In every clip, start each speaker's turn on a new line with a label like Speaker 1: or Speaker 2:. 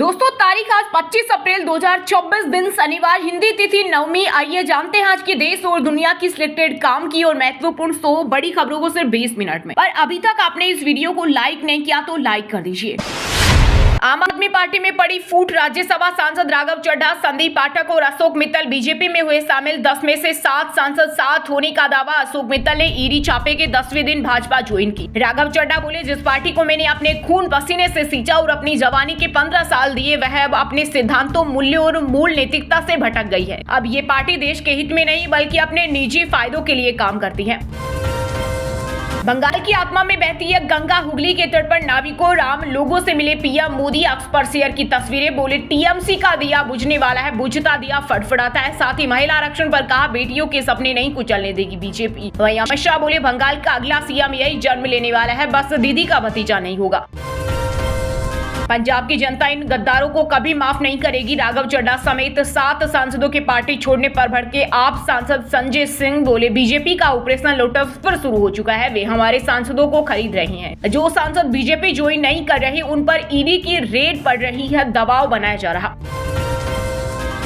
Speaker 1: दोस्तों तारीख आज 25 अप्रैल 2024 दिन शनिवार, हिंदी तिथि नवमी। आइए जानते हैं आज की देश और दुनिया की सिलेक्टेड काम की और महत्वपूर्ण 100 बड़ी खबरों को सिर्फ 20 मिनट में। पर अभी तक आपने इस वीडियो को लाइक नहीं किया तो लाइक कर दीजिए। आम आदमी पार्टी में पड़ी फूट, राज्यसभा सांसद राघव चड्ढा, संदीप पाठक और अशोक मित्तल बीजेपी में हुए शामिल। 10 में से 7 सांसद साथ होने का दावा। अशोक मित्तल ने ईडी छापे के 10वें दिन भाजपा ज्वाइन की। राघव चड्ढा बोले, जिस पार्टी को मैंने अपने खून पसीने से सींचा और अपनी जवानी के 15 साल दिए, वह अब अपने सिद्धांतों, मूल्यों और मूल नैतिकता से भटक गई है। अब ये पार्टी देश के हित में नहीं बल्कि अपने निजी फायदों के लिए काम करती है। बंगाल की आत्मा में बहती है गंगा, हुगली के तट पर नाविकों राम। लोगों से मिले पीएम मोदी, एक्स पर शेयर की तस्वीरें। बोले, टीएमसी का दिया बुझने वाला है, बुझता दिया फटफड़ाता है। साथ ही महिला आरक्षण पर कहा, बेटियों के सपने नहीं कुचलने देगी बीजेपी। वहीं अमित शाह बोले, बंगाल का अगला सीएम यही जन्म लेने वाला है, बस दीदी का भतीजा नहीं होगा। पंजाब की जनता इन गद्दारों को कभी माफ नहीं करेगी। राघव चड्ढा समेत 7 सांसदों के पार्टी छोड़ने पर भड़के आप सांसद संजय सिंह बोले, बीजेपी का ऑपरेशन लोटस फिर शुरू हो चुका है। वे हमारे सांसदों को खरीद रहे हैं। जो सांसद बीजेपी ज्वाइन नहीं कर रहे, उन पर ईडी की रेड पड़ रही है, दबाव बनाया जा रहा।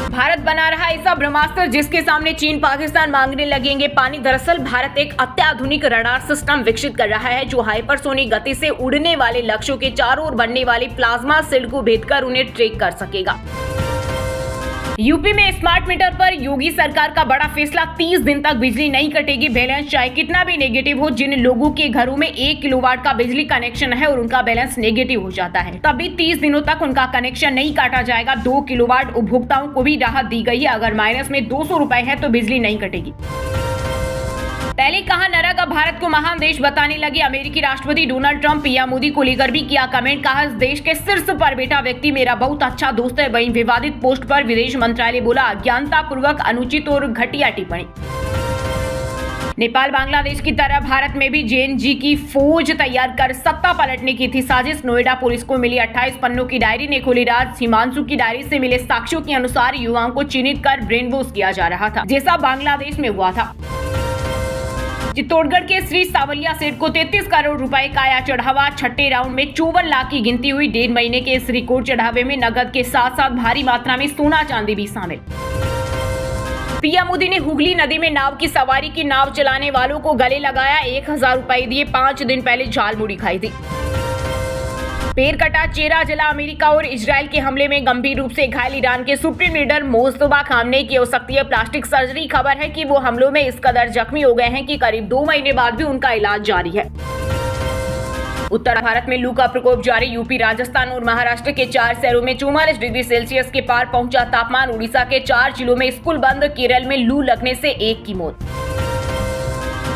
Speaker 1: भारत बना रहा ऐसा ब्रह्मास्त्र जिसके सामने चीन पाकिस्तान मांगने लगेंगे पानी। दरअसल भारत एक अत्याधुनिक रडार सिस्टम विकसित कर रहा है जो हाइपरसोनिक गति से उड़ने वाले लक्ष्यों के चारों ओर बनने वाले प्लाज्मा शील्ड को भेदकर उन्हें ट्रैक कर सकेगा। यूपी में स्मार्ट मीटर पर योगी सरकार का बड़ा फैसला, 30 दिन तक बिजली नहीं कटेगी। बैलेंस चाहे कितना भी नेगेटिव हो, जिन लोगों के घरों में 1 किलोवाट का बिजली कनेक्शन है और उनका बैलेंस नेगेटिव हो जाता है, तभी 30 दिनों तक उनका कनेक्शन नहीं काटा जाएगा। 2 किलोवाट उपभोक्ताओं को भी राहत दी गई है। अगर माइनस में 200 रुपए है तो बिजली नहीं कटेगी। पहले कहा नरक, अब भारत को महान देश बताने लगे अमेरिकी राष्ट्रपति डोनाल्ड ट्रंप। पीएम मोदी को लेकर भी किया कमेंट। कहा, इस देश के शीर्ष पर बैठा व्यक्ति मेरा बहुत अच्छा दोस्त है। वहीं विवादित पोस्ट पर विदेश मंत्रालय बोला, अज्ञानता पूर्वक अनुचित और घटिया टिप्पणी। नेपाल बांग्लादेश की तरह भारत में भी जेएनजी की फौज तैयार कर सत्ता पलटने की थी साजिश। नोएडा पुलिस को मिली 28 पन्नों की डायरी ने खोली राज। हिमांशु की डायरी से मिले साक्ष्यों के अनुसार युवाओं को चिन्हित कर ब्रेन वॉश किया जा रहा था, जैसा बांग्लादेश में हुआ था। चित्तौड़गढ़ के श्री सावलिया सेठ को 33 करोड़ रुपए का आया चढ़ावा। छठे राउंड में 54 लाख की गिनती हुई। 1.5 महीने के इस रिकॉर्ड चढ़ावे में नगद के साथ साथ भारी मात्रा में सोना चांदी भी शामिल। पीएम मोदी ने हुगली नदी में नाव की सवारी की। नाव चलाने वालों को गले लगाया, 1000 रुपए दिए। 5 दिन पहले झालमुड़ी खाई थी। पैर कटा, चेहरा जला। अमेरिका और इजराइल के हमले में गंभीर रूप से घायल ईरान के सुप्रीम लीडर मोस्तफा खामनेई की हो सकती है प्लास्टिक सर्जरी। खबर है कि वो हमलों में इस कदर जख्मी हो गए हैं कि करीब 2 महीने बाद भी उनका इलाज जारी है। उत्तर भारत में लू का प्रकोप जारी। यूपी, राजस्थान और महाराष्ट्र के 4 शहरों में 44 डिग्री सेल्सियस के पार पहुंचा तापमान। उड़ीसा के 4 जिलों में स्कूल बंद। केरल में लू लगने से 1 की मौत।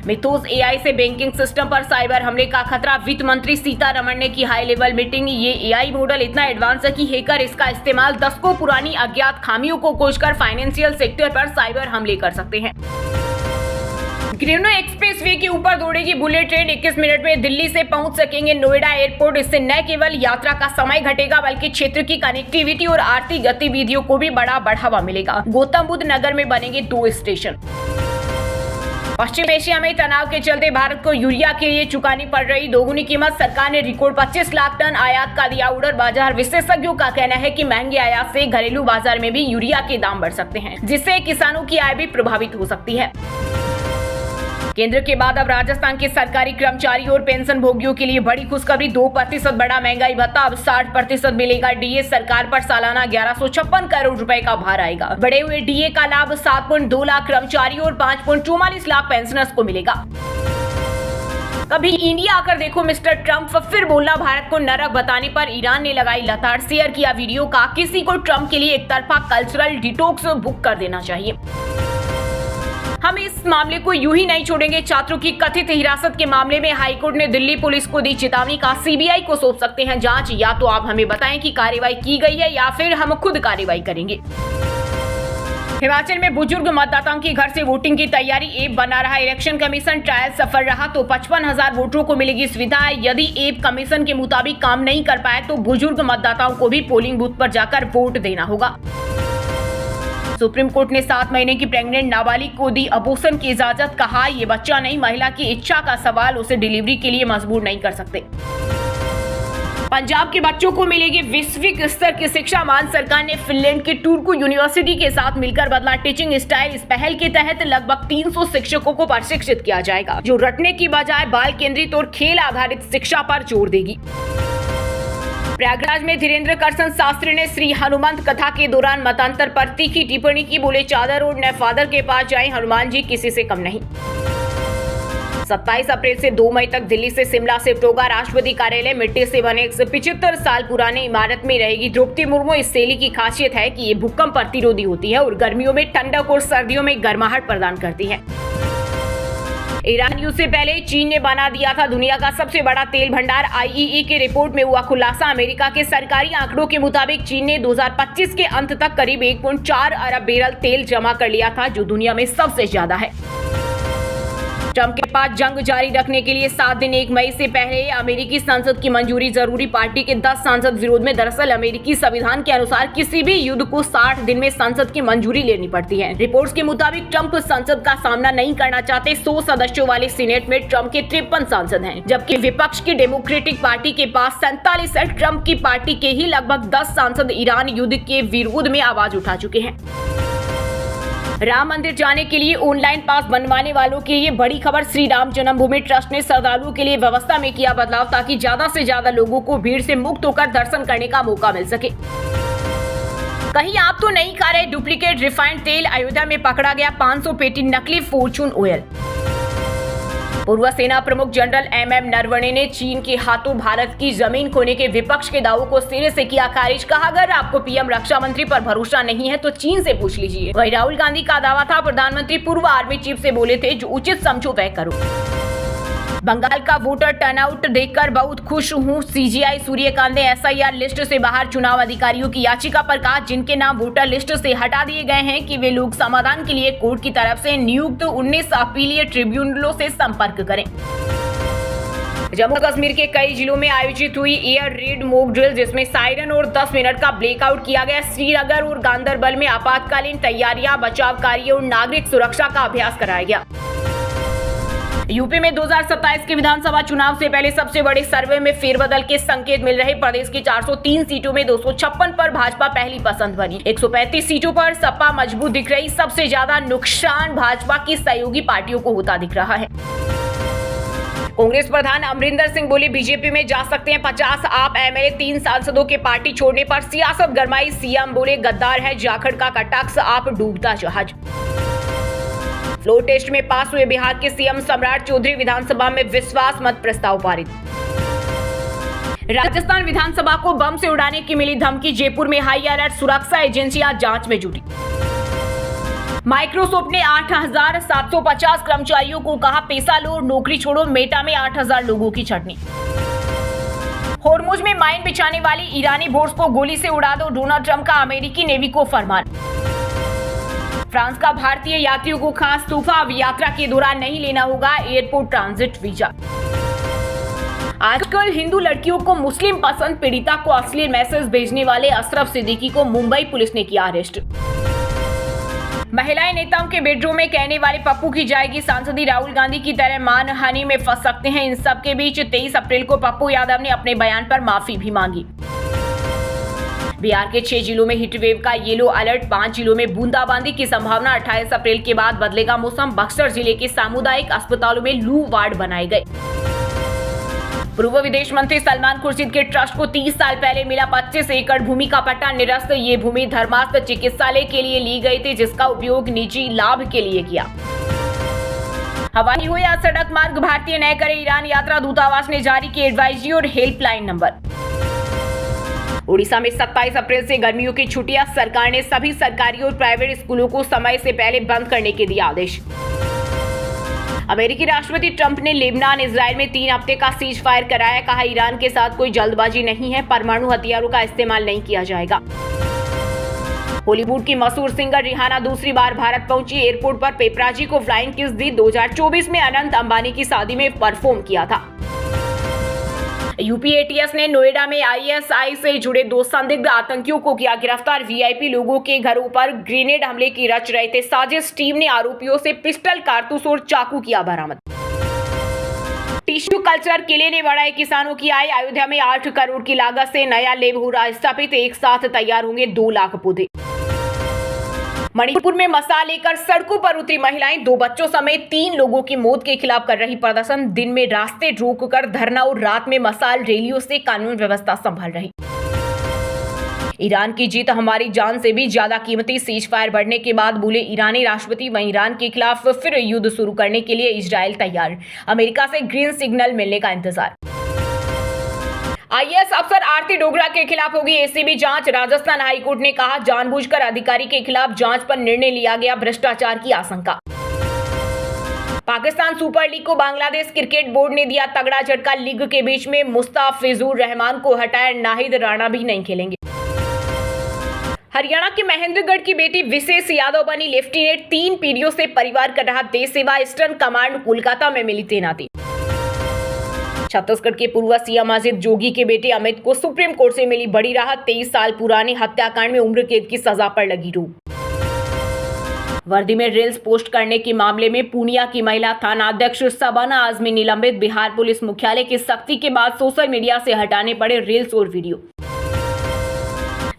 Speaker 1: मिथोस एआई से बैंकिंग सिस्टम पर साइबर हमले का खतरा। वित्त मंत्री सीतारमण ने की हाई लेवल मीटिंग। ये एआई मॉडल इतना एडवांस है कि हैकर इसका इस्तेमाल दशकों पुरानी अज्ञात खामियों को खोजकर फाइनेंशियल सेक्टर पर साइबर हमले कर सकते हैं। ग्रीनो एक्सप्रेस वे के ऊपर दौड़ेगी बुलेट ट्रेन। 21 मिनट में दिल्ली से पहुंच सकेंगे नोएडा एयरपोर्ट। इससे न केवल यात्रा का समय घटेगा बल्कि क्षेत्र की कनेक्टिविटी और आर्थिक गतिविधियों को भी बड़ा बढ़ावा मिलेगा। गौतम बुद्ध नगर में बनेंगे 2 स्टेशन। पश्चिम एशिया में तनाव के चलते भारत को यूरिया के लिए चुकानी पड़ रही दोगुनी कीमत। सरकार ने रिकॉर्ड 25 लाख टन आयात का दिया ऑर्डर। बाजार विशेषज्ञों का कहना है कि महंगे आयात से घरेलू बाजार में भी यूरिया के दाम बढ़ सकते हैं, जिससे किसानों की आय भी प्रभावित हो सकती है। केंद्र के बाद अब राजस्थान के सरकारी कर्मचारी और पेंशन भोगियों के लिए बड़ी खुशखबरी। 2% बढ़ा महंगाई भत्ता, अब 60% मिलेगा डीए। सरकार पर सालाना 1156 करोड़ रुपए का भार आएगा। बढ़े हुए डीए का लाभ 7.2 लाख कर्मचारियों और 5.44 लाख पेंशनर्स को मिलेगा। कभी इंडिया आकर देखो मिस्टर ट्रंप, फिर बोलना भारत को नरक बताने पर ईरान ने लगाई लताड़। शेयर किया वीडियो का, किसी को ट्रंप के लिए एक तरफा कल्चरल डिटॉक्स बुक कर देना चाहिए। हम इस मामले को यूं ही नहीं छोड़ेंगे। छात्रों की कथित हिरासत के मामले में हाईकोर्ट ने दिल्ली पुलिस को दी चेतावनी। का सीबीआई को सौंप सकते हैं जांच। या तो आप हमें बताएं कि कार्रवाई की गई है या फिर हम खुद कार्रवाई करेंगे। हिमाचल में बुजुर्ग मतदाताओं की घर से वोटिंग की तैयारी ऐप बना रहा इलेक्शन कमीशन। ट्रायल सफल रहा तो 55,000 वोटरों को मिलेगी सुविधा। यदि ऐप कमीशन के मुताबिक काम नहीं कर पाए तो बुजुर्ग मतदाताओं को भी पोलिंग बूथ पर जाकर वोट देना होगा। सुप्रीम कोर्ट ने 7 महीने की प्रेग्नेंट नाबालिग को दी अबॉर्शन की इजाजत। कहा, ये बच्चा नहीं, महिला की इच्छा का सवाल, उसे डिलीवरी के लिए मजबूर नहीं कर सकते। पंजाब के बच्चों को मिलेगी वैश्विक स्तर की शिक्षा। मान सरकार ने फिनलैंड के टुर्कू यूनिवर्सिटी के साथ मिलकर बदला टीचिंग स्टाइल। इस पहल के तहत लगभग 300 शिक्षकों को प्रशिक्षित किया जाएगा, जो रटने की बजाय बाल केंद्रित और खेल आधारित शिक्षा पर जोर देगी। प्रयागराज में धीरेन्द्र करसन शास्त्री ने श्री हनुमंत कथा के दौरान मतांतर पर तीखी टिप्पणी की। बोले, चादर और नैफादर के पास जाए, हनुमान जी किसी से कम नहीं। 27 अप्रैल से 2 मई तक दिल्ली से शिमला शिफ्ट होगा राष्ट्रपति कार्यालय। मिट्टी से बने 175 साल पुरानी इमारत में रहेगी द्रौपदी मुर्मू। इस शैली की खासियत है कि ये भूकंप प्रतिरोधी होती है और गर्मियों में ठंडक और सर्दियों में गर्माहट प्रदान करती है। ईरान युद्ध से पहले चीन ने बना दिया था दुनिया का सबसे बड़ा तेल भंडार। आईईई की रिपोर्ट में हुआ खुलासा। अमेरिका के सरकारी आंकड़ों के मुताबिक चीन ने 2025 के अंत तक करीब 1.4 अरब बैरल तेल जमा कर लिया था, जो दुनिया में सबसे ज्यादा है। ट्रंप के पास जंग जारी रखने के लिए 7 दिन 1 मई से पहले अमेरिकी संसद की मंजूरी जरूरी। पार्टी के 10 सांसद विरोध में। दरअसल अमेरिकी संविधान के अनुसार किसी भी युद्ध को 60 दिन में संसद की मंजूरी लेनी पड़ती है। रिपोर्ट्स के मुताबिक ट्रंप संसद का सामना नहीं करना चाहते। 100 सदस्यों वाले सीनेट में ट्रंप के 53 सांसद हैं, जबकि विपक्ष की डेमोक्रेटिक पार्टी के पास 47 है। ट्रंप की पार्टी के ही लगभग 10 सांसद ईरान युद्ध के विरोध में आवाज उठा चुके हैं। राम मंदिर जाने के लिए ऑनलाइन पास बनवाने वालों के लिए बड़ी खबर। श्री राम जन्मभूमि ट्रस्ट ने श्रद्धालुओं के लिए व्यवस्था में किया बदलाव, ताकि ज्यादा से ज्यादा लोगों को भीड़ से मुक्त होकर दर्शन करने का मौका मिल सके। कहीं आप तो नहीं खा रहे डुप्लीकेट रिफाइंड तेल। अयोध्या में पकड़ा गया 500 पेटी नकली फॉर्चून ऑयल। पूर्व सेना प्रमुख जनरल एमएम नरवणे ने चीन के हाथों भारत की जमीन खोने के विपक्ष के दावों को सिरे से किया खारिज। कहा, अगर आपको पीएम रक्षा मंत्री पर भरोसा नहीं है तो चीन से पूछ लीजिए। वहीं राहुल गांधी का दावा था, प्रधानमंत्री पूर्व आर्मी चीफ से बोले थे, जो उचित समझो वह करो। बंगाल का वोटर टर्नआउट देखकर बहुत खुश हूं। सीजीआई सूर्यकांत ने एसआईआर लिस्ट से बाहर चुनाव अधिकारियों की याचिका पर कहा, जिनके नाम वोटर लिस्ट से हटा दिए गए हैं, कि वे लोग समाधान के लिए कोर्ट की तरफ से नियुक्त 19 अपीलीय ट्रिब्यूनलों से संपर्क करें। जम्मू कश्मीर के कई जिलों में आयोजित हुई एयर रेड मॉक ड्रिल, जिसमें सायरन और 10 मिनट का ब्लेकआउट किया गया। श्रीनगर और गांदरबल में आपातकालीन तैयारियां, बचाव कार्य और नागरिक सुरक्षा का अभ्यास कराया गया। यूपी में 2027 के विधानसभा चुनाव से पहले सबसे बड़े सर्वे में फेरबदल के संकेत मिल रहे। प्रदेश की 403 सीटों में 256 पर भाजपा पहली पसंद बनी। 135 सीटों पर सपा मजबूत दिख रही। सबसे ज्यादा नुकसान भाजपा की सहयोगी पार्टियों को होता दिख रहा है। कांग्रेस प्रधान अमरिंदर सिंह बोले, बीजेपी में जा सकते हैं 50 आप एमएलए। 3 सांसदों के पार्टी छोड़ने पर सियासत गरमाई। सीएम बोले, गद्दार है जाखड़ का कटाक्ष, आप डूबता जहाज। फ्लोर टेस्ट में पास हुए बिहार के सीएम सम्राट चौधरी। विधानसभा में विश्वास मत प्रस्ताव पारित। राजस्थान विधानसभा को बम से उड़ाने की मिली धमकी। जयपुर में हाई अलर्ट, सुरक्षा एजेंसियां जांच में जुटी। माइक्रोसॉफ्ट ने 8,750 कर्मचारियों को कहा, पैसा लो और नौकरी छोड़ो। मेटा में 8,000 लोगों की छटनी। होर्मुज में माइन बिछाने वाली ईरानी बोट्स को गोली से उड़ा दो, डोनाल्ड ट्रंप का अमेरिकी नेवी को फरमान। फ्रांस का भारतीय यात्रियों को खास तोहफा, अब यात्रा के दौरान नहीं लेना होगा एयरपोर्ट ट्रांजिट वीजा। आजकल हिंदू लड़कियों को मुस्लिम पसंद, पीड़िता को अश्लील मैसेज भेजने वाले अशरफ सिद्दीकी को मुंबई पुलिस ने किया अरेस्ट। महिलाएं नेताओं के बेडरूम में कहने वाले पप्पू की जाएगी सांसदी। राहुल गांधी की तरह मानहानि में फंस सकते हैं। इन सब के बीच 23 अप्रैल को पप्पू यादव ने अपने बयान पर माफी भी मांगी। बिहार के 6 जिलों में हीटवेव का येलो अलर्ट। 5 जिलों में बूंदाबांदी की संभावना। 28 अप्रैल के बाद बदलेगा मौसम। बक्सर जिले के सामुदायिक अस्पतालों में लू वार्ड बनाए गए। पूर्व विदेश मंत्री सलमान खुर्शीद के ट्रस्ट को 30 साल पहले मिला 25 एकड़ भूमि का पट्टा निरस्त। ये भूमि धर्मार्थ चिकित्सालय के लिए ली गई थी, जिसका उपयोग निजी लाभ के लिए किया। हवाई हो या सड़क मार्ग, भारतीय न करे ईरान यात्रा। दूतावास ने जारी की एडवाइजरी और हेल्पलाइन नंबर। उड़ीसा में 27 अप्रैल से गर्मियों की छुट्टियां। सरकार ने सभी सरकारी और प्राइवेट स्कूलों को समय से पहले बंद करने के दिए आदेश। अमेरिकी राष्ट्रपति ट्रंप ने लेबनान इजराइल में 3 हफ्ते का सीज फायर कराया। कहा, ईरान के साथ कोई जल्दबाजी नहीं है, परमाणु हथियारों का इस्तेमाल नहीं किया जाएगा। बॉलीवुड की मशहूर सिंगर रिहाना दूसरी बार भारत पहुंची। एयरपोर्ट पर पेपराजी को फ्लाइंग किस दी। 2024 में अनंत अंबानी की शादी में परफॉर्म किया था। यूपी एटीएस ने नोएडा में आईएसआई से जुड़े 2 संदिग्ध आतंकियों को किया गिरफ्तार। वीआईपी लोगों के घरों पर ग्रेनेड हमले की रच रहे थे साजिश। टीम ने आरोपियों से पिस्टल, कारतूस और चाकू किया बरामद। टिश्यू कल्चर किले ने बढ़ाई किसानों की आय। अयोध्या में 8 करोड़ की लागत से नया लेब हो रहा स्थापित। एक साथ तैयार होंगे 2 लाख पौधे। मणिपुर में मसाल लेकर सड़कों पर उतरी महिलाएं, 2 बच्चों समेत 3 लोगों की मौत के खिलाफ कर रही प्रदर्शन। दिन में रास्ते रोककर धरना और रात में मसाल रैलियों से कानून व्यवस्था संभाल रही। ईरान की जीत हमारी जान से भी ज्यादा कीमती। सीज फायर बढ़ने के बाद बोले ईरानी राष्ट्रपति। वहीं ईरान के खिलाफ फिर युद्ध शुरू करने के लिए इजराइल तैयार। अमेरिका से ग्रीन सिग्नल मिलने का इंतजार। आईएएस अफसर आरती डोगरा के खिलाफ होगी एसीबी जांच। राजस्थान हाईकोर्ट ने कहा, जानबूझकर अधिकारी के खिलाफ जांच पर निर्णय लिया गया, भ्रष्टाचार की आशंका। पाकिस्तान सुपर लीग को बांग्लादेश क्रिकेट बोर्ड ने दिया तगड़ा झटका। लीग के बीच में मुस्ताफिजुर रहमान को हटाया, नाहिद राणा भी नहीं खेलेंगे। हरियाणा के महेंद्रगढ़ की बेटी विशेष यादव बनी लेफ्टिनेंट। 3 पीढ़ियों से परिवार कर रहा देश सेवा। ईस्टर्न कमांड कोलकाता में मिली तैनाती। छत्तीसगढ़ के पूर्व सीएम अजित जोगी के बेटे अमित को सुप्रीम कोर्ट से मिली बड़ी राहत। 23 साल पुरानी हत्याकांड में उम्र कैद की सजा पर लगी रोक। वर्दी में रील्स पोस्ट करने के मामले में पूर्णिया की महिला थानाध्यक्ष शबाना आजमी निलंबित। बिहार पुलिस मुख्यालय की सख्ती के बाद सोशल मीडिया से हटाने पड़े रील्स और वीडियो।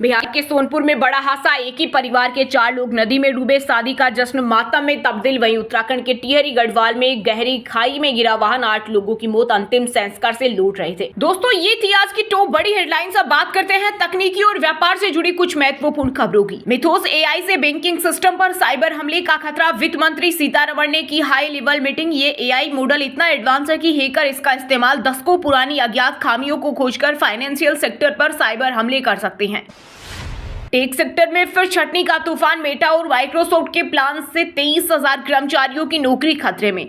Speaker 1: बिहार के सोनपुर में बड़ा हादसा। एक ही परिवार के 4 लोग नदी में डूबे। शादी का जश्न मातम में तब्दील। वहीं उत्तराखंड के टिहरी गढ़वाल में गहरी खाई में गिरा वाहन। 8 लोगों की मौत अंतिम संस्कार से लौट रहे थे। दोस्तों, ये थी आज की टॉप बड़ी हेडलाइंस। अब बात करते हैं तकनीकी और व्यापार से जुड़ी कुछ महत्वपूर्ण खबरों की। मिथोस एआई से बैंकिंग सिस्टम पर साइबर हमले का खतरा। वित्त मंत्री सीतारमण ने की हाई लेवल मीटिंग। ये एआई मॉडल इतना एडवांस है कि हैकर इसका इस्तेमाल दशकों पुरानी अज्ञात खामियों को खोजकर फाइनेंशियल सेक्टर पर साइबर हमले कर सकते हैं। टेक सेक्टर में फिर छटनी का तूफान। मेटा और माइक्रोसॉफ्ट के प्लान से 23,000 कर्मचारियों की नौकरी खतरे में।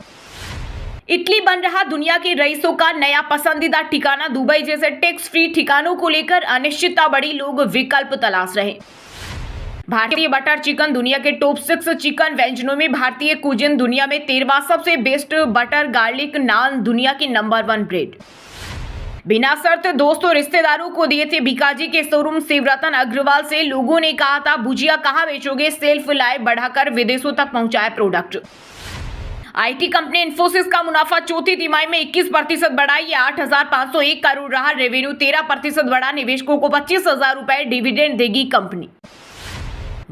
Speaker 1: इटली बन रहा दुनिया के रईसों का नया पसंदीदा ठिकाना। दुबई जैसे टैक्स फ्री ठिकानों को लेकर अनिश्चितता बढ़ी। लोग विकल्प तलाश रहे। भारतीय बटर चिकन दुनिया के टॉप 6 चिकन व्यंजनों में। भारतीय कुजिन दुनिया में 13वां सबसे बेस्ट। बटर गार्लिक नान दुनिया की नंबर 1 ब्रेड। बिना शर्त दोस्तों रिश्तेदारों को दिए थे बीकाजी के शोरूम शिवरतन अग्रवाल से। लोगों ने कहा था, भुजिया कहाँ बेचोगे? सेल्फ लाइव बढ़ाकर विदेशों तक पहुंचाए प्रोडक्ट। आईटी कंपनी इन्फोसिस का मुनाफा चौथी तिमाही में 21% बढ़ा। ये 8,501 करोड़ रहा। रेवेन्यू 13% बढ़ा। निवेशकों को 25,000 रुपए डिविडेंड देगी कंपनी।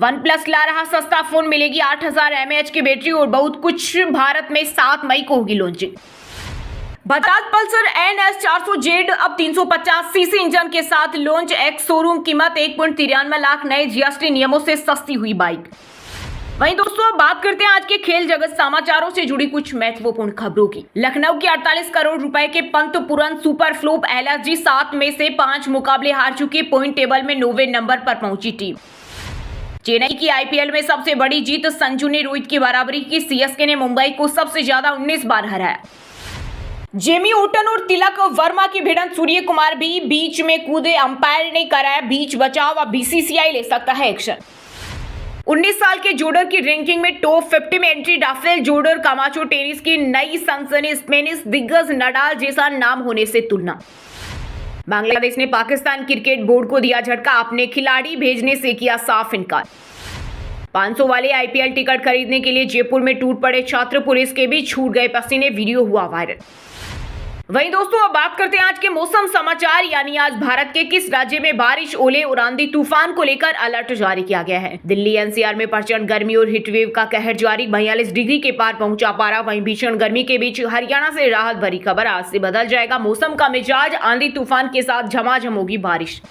Speaker 1: OnePlus ला रहा सस्ता फोन। मिलेगी 8,000 mAh की बैटरी और बहुत कुछ। भारत में 7 मई को होगी launching. Bajaj Pulsar NS 400Z अब 350 सीसी इंजन के साथ लॉन्च। एक्स शोरूम कीमत 1.93 लाख। नए जीएसटी नियमों से सस्ती हुई बाइक। वहीं दोस्तों, अब बात करते हैं आज के खेल जगत समाचारों से जुड़ी कुछ महत्वपूर्ण खबरों की। लखनऊ के 48 करोड़ रुपए के पंतपुरन सुपर फ्लोप LSG 7 में से 5 मुकाबले हार चुकी। पॉइंट टेबल में 9वें नंबर पर पहुंची टीम। चेन्नई की IPL में सबसे बड़ी जीत। संजू ने रोहित की बराबरी की। CSK ने मुंबई को सबसे ज्यादा 19 बार हराया। जेमी ओटन और तिलक वर्मा की भिड़ंत। सूर्य कुमार भी बीच में कूदे। अंपायर ने कराया बीच बचाव। अब BCCI ले सकता है एक्शन। 19 साल के जोडर की रैंकिंग में टॉप 50 में एंट्री। राफेल जोडर कामाचो टेनिस की नई सनसनी। स्पेनिश दिग्गज नडाल जैसा नाम होने से तुलना। बांग्लादेश ने पाकिस्तान क्रिकेट बोर्ड को दिया झटका। अपने खिलाड़ी भेजने से किया साफ इनकार। 500 वाले IPL टिकट खरीदने के लिए जयपुर में टूट पड़े छात्र। पुलिस के भी छूट गए पसीने। वीडियो हुआ वायरल। वहीं दोस्तों, अब बात करते हैं आज के मौसम समाचार। यानी आज भारत के किस राज्य में बारिश, ओले और आंधी तूफान को लेकर अलर्ट जारी किया गया है। दिल्ली NCR में प्रचंड गर्मी और हीटवेव का कहर जारी। 42 डिग्री के पार पहुंचा पारा। वहीं भीषण गर्मी के बीच हरियाणा से राहत भरी खबर। आज से बदल जाएगा मौसम का मिजाज। आंधी तूफान के साथ झमाझम होगी बारिश।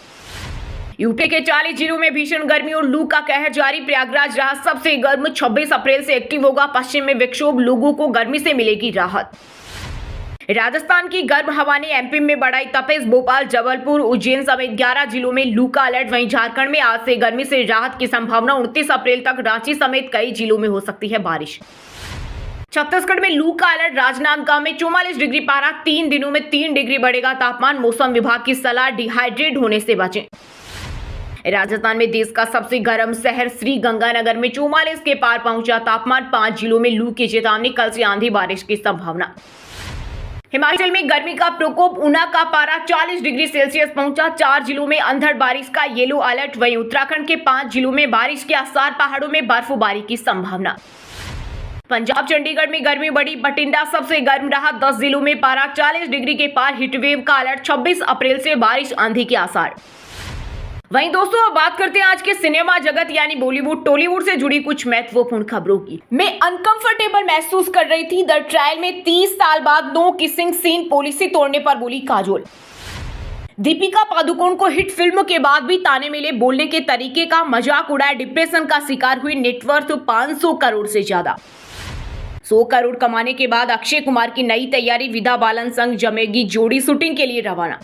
Speaker 1: यूपी के 40 जिलों में भीषण गर्मी और लू का कहर जारी। प्रयागराज रहा सबसे गर्म। 26 अप्रैल से एक्टिव होगा पश्चिम में विक्षोभ। लोगों को गर्मी से मिलेगी राहत। राजस्थान की गर्म हवा ने MP में बढ़ाई तपेश। भोपाल, जबलपुर, उज्जैन समेत 11 जिलों में लू का अलर्ट। वहीं झारखंड में आज से गर्मी से राहत की संभावना। 29 अप्रैल तक रांची समेत कई जिलों में हो सकती है बारिश। छत्तीसगढ़ में लू का अलर्ट। राजनांदगांव में 44 डिग्री पारा। 3 दिनों में 3 डिग्री बढ़ेगा तापमान। मौसम विभाग की सलाह, डिहाइड्रेट होने से बचें। राजस्थान में देश का सबसे गर्म शहर श्रीगंगानगर में 44 के पार पहुंचा तापमान। 5 जिलों में लू की चेतावनी। कल से आंधी बारिश की संभावना। हिमाचल में गर्मी का प्रकोप। ऊना का पारा 40 डिग्री सेल्सियस पहुंचा। 4 जिलों में अंधड़ बारिश का येलो अलर्ट। वहीं उत्तराखंड के 5 जिलों में बारिश के आसार। पहाड़ों में बर्फबारी की संभावना। पंजाब चंडीगढ़ में गर्मी बढ़ी, बठिंडा सबसे गर्म रहा। 10 जिलों में पारा 40 डिग्री के पार। हीटवेव का अलर्ट। 26 अप्रैल से बारिश आंधी के आसार। वहीं दोस्तों अब बात करते हैं आज के सिनेमा जगत यानी बॉलीवुड टॉलीवुड से जुड़ी कुछ महत्वपूर्ण खबरों की। मैं अनकंफर्टेबल महसूस कर रही थी। द ट्रायल में 30 साल बाद नो किसिंग सीन, पॉलिसी तोड़ने पर बोली काजोल। दीपिका पादुकोण को हिट फिल्म के बाद भी ताने मिले, बोलने के तरीके का मजाक उड़ाया। डिप्रेशन का शिकार हुई, नेटवर्थ 500 करोड़ से ज्यादा। 100 करोड़ कमाने के बाद अक्षय कुमार की नई तैयारी, विधा बालन संग जमेगी जोड़ी, शूटिंग के लिए रवाना।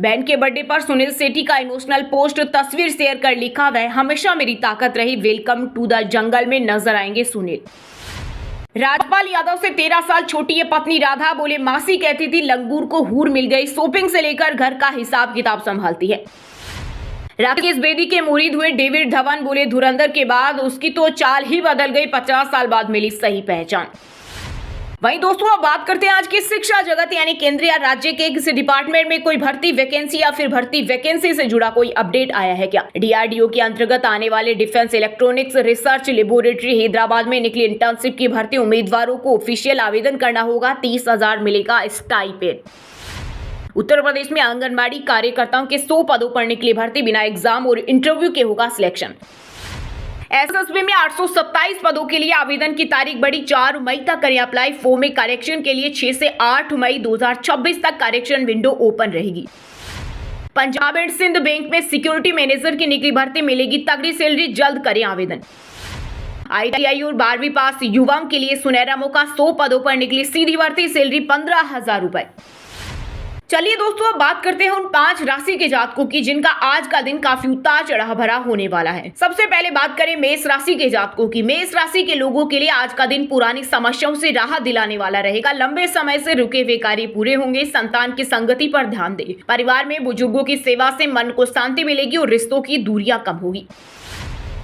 Speaker 1: बहन के बर्थडे पर सुनील शेट्टी का इमोशनल पोस्ट, तस्वीर शेयर कर लिखा, वह हमेशा मेरी ताकत रही, वेलकम टू द जंगल में नजर आएंगे सुनील। राजपाल यादव से 13 साल छोटी है पत्नी राधा, बोले मासी कहती थी लंगूर को हूर मिल गई, शॉपिंग से लेकर घर का हिसाब किताब संभालती है। राकेश बेदी के मुरीद हुए डेविड धवन, बोले धुरंधर के बाद उसकी तो चाल ही बदल गई, 50 साल बाद मिली सही पहचान। वहीं दोस्तों अब बात करते हैं आज की शिक्षा जगत यानी केंद्र या राज्य के किसी डिपार्टमेंट में कोई भर्ती वैकेंसी या फिर भर्ती वैकेंसी से जुड़ा कोई अपडेट आया है क्या। डीआरडीओ के अंतर्गत आने वाले defence electronics research laboratory Hyderabad में निकली इंटर्नशिप की भर्ती उम्मीदवारों को ऑफिशियल आवेदन करना होगा। 30,000 मिलेगा स्टाइपेंड। उत्तर प्रदेश में आंगनबाड़ी कार्यकर्ताओं के 100 पदों पर निकली भर्ती, बिना एग्जाम और इंटरव्यू के होगा सिलेक्शन। एसएसबी में 827 पदों के लिए आवेदन की तारीख बढ़ी, 4 मई तक करें अप्लाई। फॉर्म में करेक्शन के लिए 6 से 8 मई 2026 तक करेक्शन विंडो ओपन रहेगी। पंजाब एंड सिंध बैंक में सिक्योरिटी मैनेजर की निकली भर्ती, मिलेगी तगड़ी सैलरी, जल्द करें आवेदन। ITI और 12वीं पास युवाओं के लिए सुनहरा मौका, 100 पदों पर निकली सीधी भर्ती, सैलरी 15,000 रुपए। चलिए दोस्तों अब बात करते हैं उन 5 राशि के जातकों की जिनका आज का दिन काफी उतार चढ़ाव भरा होने वाला है। सबसे पहले बात करें मेष राशि के जातकों की। मेष राशि के लोगों के लिए आज का दिन पुरानी समस्याओं से राहत दिलाने वाला रहेगा। लंबे समय से रुके हुए कार्य पूरे होंगे। संतान की संगति पर ध्यान दें। परिवार में बुजुर्गों की सेवा से मन को शांति मिलेगी और रिश्तों की दूरियां कम होगी।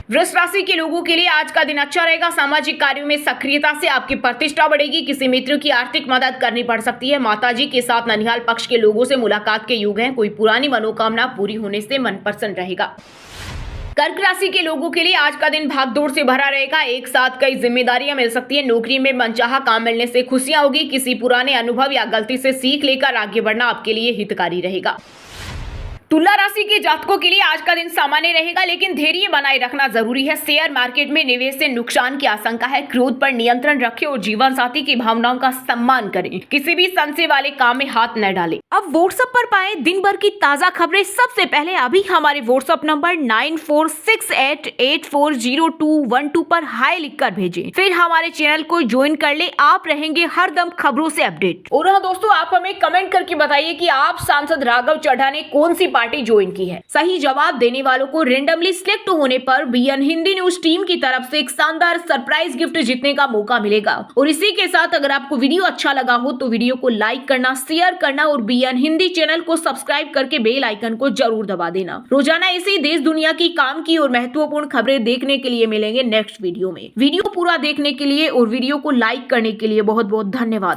Speaker 1: वृष राशि के लोगों के लिए आज का दिन अच्छा रहेगा। सामाजिक कार्यों में सक्रियता से आपकी प्रतिष्ठा बढ़ेगी। किसी मित्र की आर्थिक मदद करनी पड़ सकती है। माताजी के साथ ननिहाल पक्ष के लोगों से मुलाकात के योग हैं। कोई पुरानी मनोकामना पूरी होने से मन प्रसन्न रहेगा। कर्क राशि के लोगों के लिए आज का दिन भागदौड़ से भरा रहेगा। एक साथ कई जिम्मेदारियां मिल सकती है। नौकरी में मनचाहा काम मिलने से खुशियां होगी। किसी पुराने अनुभव या गलती से सीख लेकर आगे बढ़ना आपके लिए हितकारी रहेगा। तुला राशि के जातकों के लिए आज का दिन सामान्य रहेगा, लेकिन धैर्य बनाए रखना जरूरी है। शेयर मार्केट में निवेश से नुकसान की आशंका है। क्रोध पर नियंत्रण रखें और जीवन साथी की भावनाओं का सम्मान करें। किसी भी संशय वाले काम में हाथ न डालें। अब व्हाट्सएप पर पाएं दिन भर की ताजा खबरें सबसे पहले। अभी हमारे व्हाट्सएप नंबर 9468840212 पर हाई लिखकर भेजें। फिर हमारे चैनल को ज्वाइन कर ले। आप रहेंगे हरदम खबरों से अपडेट। और हाँ दोस्तों, आप हमें कमेंट करके बताइए कि आप सांसद राघव चड्ढा ने कौन सी पार्टी ज्वाइन की है। सही जवाब देने वालों को रेंडमली सिलेक्ट होने पर बीएन हिंदी न्यूज टीम की तरफ से एक शानदार सरप्राइज गिफ्ट जीतने का मौका मिलेगा। और इसी के साथ अगर आपको वीडियो अच्छा लगा हो तो वीडियो को लाइक करना, शेयर करना और बीएन हिंदी चैनल को सब्सक्राइब करके बेल आइकन को जरूर दबा देना। रोजाना इसी देश दुनिया की काम की और महत्वपूर्ण खबरें देखने के लिए मिलेंगे नेक्स्ट वीडियो में। वीडियो पूरा देखने के लिए और वीडियो को लाइक करने के लिए बहुत बहुत धन्यवाद।